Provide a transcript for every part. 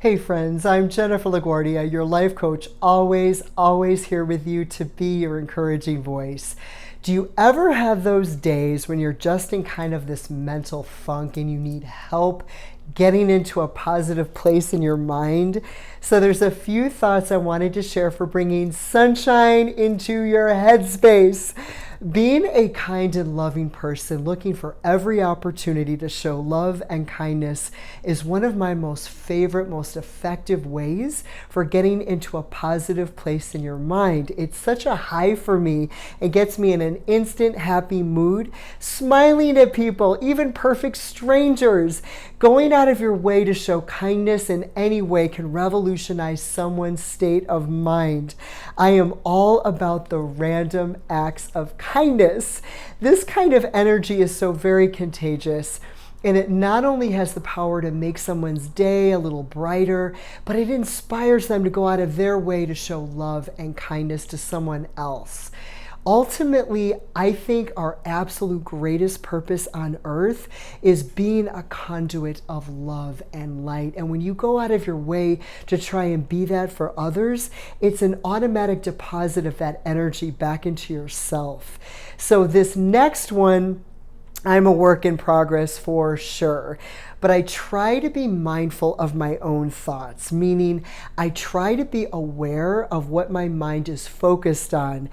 Hey friends, I'm Jennifer LaGuardia, your life coach, always here with you to be your encouraging voice. Do you ever have those days when you're just in kind of this mental funk and you need help getting into a positive place in your mind? So there's a few thoughts I wanted to share for bringing sunshine into your headspace. Being a kind and loving person, looking for every opportunity to show love and kindness is one of my most favorite, most effective ways for getting into a positive place in your mind. It's such a high for me. It gets me in an instant happy mood, smiling at people, even perfect strangers. Going out of your way to show kindness in any way can revolutionize someone's state of mind. I am all about the random acts of kindness. This kind of energy is so very contagious, and it not only has the power to make someone's day a little brighter, but it inspires them to go out of their way to show love and kindness to someone else. Ultimately, I think our absolute greatest purpose on earth is being a conduit of love and light. And when you go out of your way to try and be that for others, it's an automatic deposit of that energy back into yourself. So this next one, I'm a work in progress for sure. But I try to be mindful of my own thoughts, meaning I try to be aware of what my mind is focused on.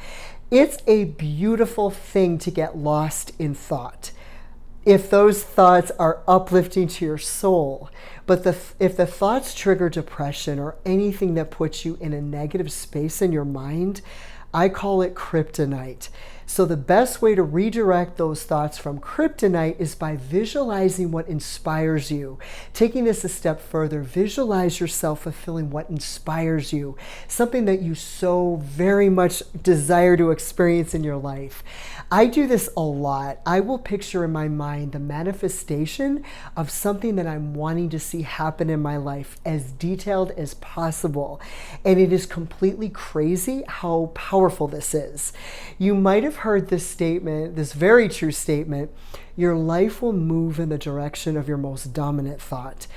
It's a beautiful thing to get lost in thought if those thoughts are uplifting to your soul. But if the thoughts trigger depression or anything that puts you in a negative space in your mind, I call it kryptonite. So the best way to redirect those thoughts from kryptonite is by visualizing what inspires you. Taking this a step further, visualize yourself fulfilling what inspires you, something that you so very much desire to experience in your life. I do this a lot. I will picture in my mind the manifestation of something that I'm wanting to see happen in my life as detailed as possible. And it is completely crazy how powerful this is. You might have heard this statement, this very true statement: your life will move in the direction of your most dominant thought.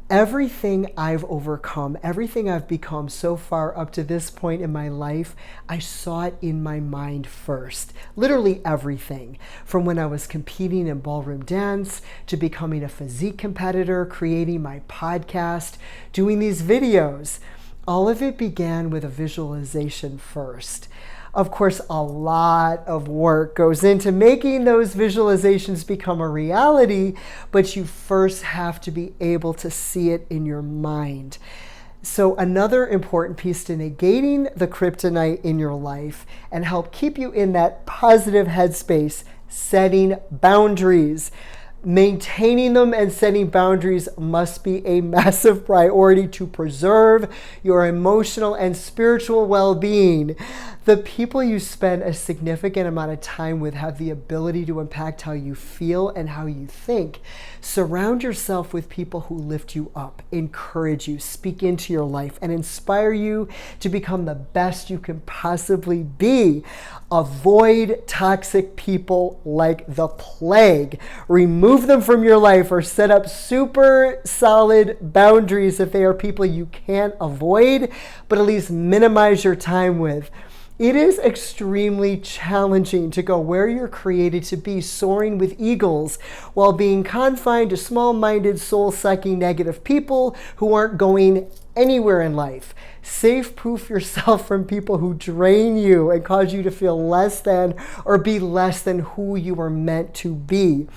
Everything I've overcome, everything I've become so far up to this point in my life, I saw it in my mind first. Literally everything. From when I was competing in ballroom dance, to becoming a physique competitor, creating my podcast, doing these videos. All of it began with a visualization first. Of course, a lot of work goes into making those visualizations become a reality, but you first have to be able to see it in your mind. So another important piece to negating the kryptonite in your life and help keep you in that positive headspace, setting boundaries. Maintaining them and setting boundaries must be a massive priority to preserve your emotional and spiritual well-being. The people you spend a significant amount of time with have the ability to impact how you feel and how you think. Surround yourself with people who lift you up, encourage you, speak into your life, and inspire you to become the best you can possibly be. Avoid toxic people like the plague. Remove them from your life or set up super solid boundaries if they are people you can't avoid, but at least minimize your time with. It is extremely challenging to go where you're created to be, soaring with eagles, while being confined to small-minded, soul-sucking, negative people who aren't going anywhere in life. Safe-proof yourself from people who drain you and cause you to feel less than or be less than who you are meant to be.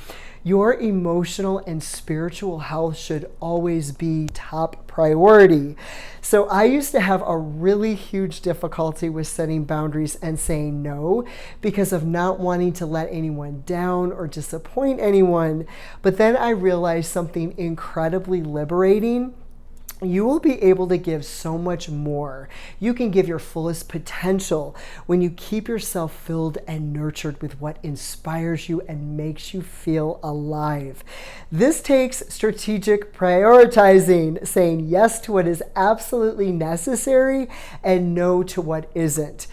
Your emotional and spiritual health should always be top priority. So I used to have a really huge difficulty with setting boundaries and saying no because of not wanting to let anyone down or disappoint anyone. But then I realized something incredibly liberating. You will be able to give so much more. You can give your fullest potential when you keep yourself filled and nurtured with what inspires you and makes you feel alive. This takes strategic prioritizing, saying yes to what is absolutely necessary and no to what isn't.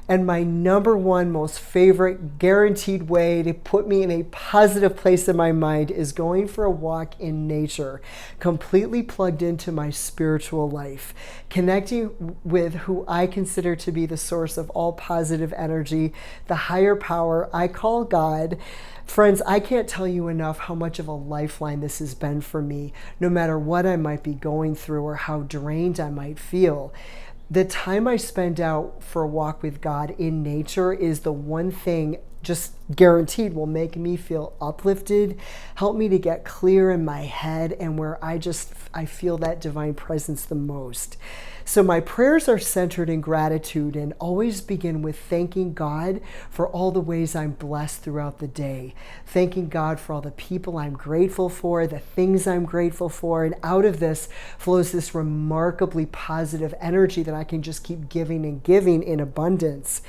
And my number one most favorite guaranteed way to put me in a positive place in my mind is going for a walk in nature, completely plugged into my spiritual life, connecting with who I consider to be the source of all positive energy, the higher power I call God. Friends, I can't tell you enough how much of a lifeline this has been for me, no matter what I might be going through or how drained I might feel. The time I spend out for a walk with God in nature is the one thing just guaranteed will make me feel uplifted, help me to get clear in my head, and where I feel that divine presence the most. So my prayers are centered in gratitude and always begin with thanking God for all the ways I'm blessed throughout the day, thanking God for all the people I'm grateful for, the things I'm grateful for, and out of this flows this remarkably positive energy that I can just keep giving and giving in abundance.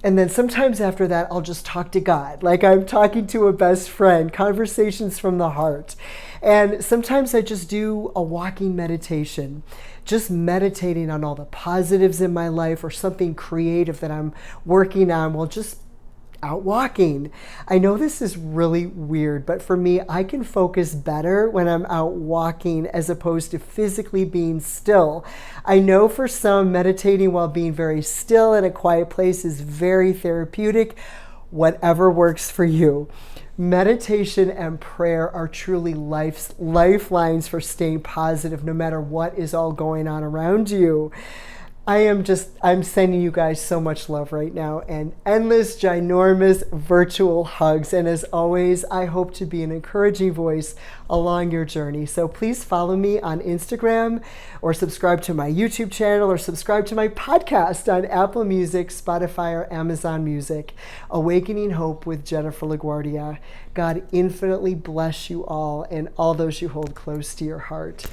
And then sometimes after that, I'll just talk to God, like I'm talking to a best friend, conversations from the heart. And sometimes I just do a walking meditation, just meditating on all the positives in my life or something creative that I'm working on while just out walking. I know this is really weird, but for me, I can focus better when I'm out walking as opposed to physically being still. I know for some, meditating while being very still in a quiet place is very therapeutic. Whatever works for you. Meditation and prayer are truly lifelines for staying positive no matter what is all going on around you. I'm sending you guys so much love right now and endless, ginormous virtual hugs. And as always, I hope to be an encouraging voice along your journey. So please follow me on Instagram or subscribe to my YouTube channel or subscribe to my podcast on Apple Music, Spotify, or Amazon Music. Awakening Hope with Jennifer LaGuardia. God infinitely bless you all and all those you hold close to your heart.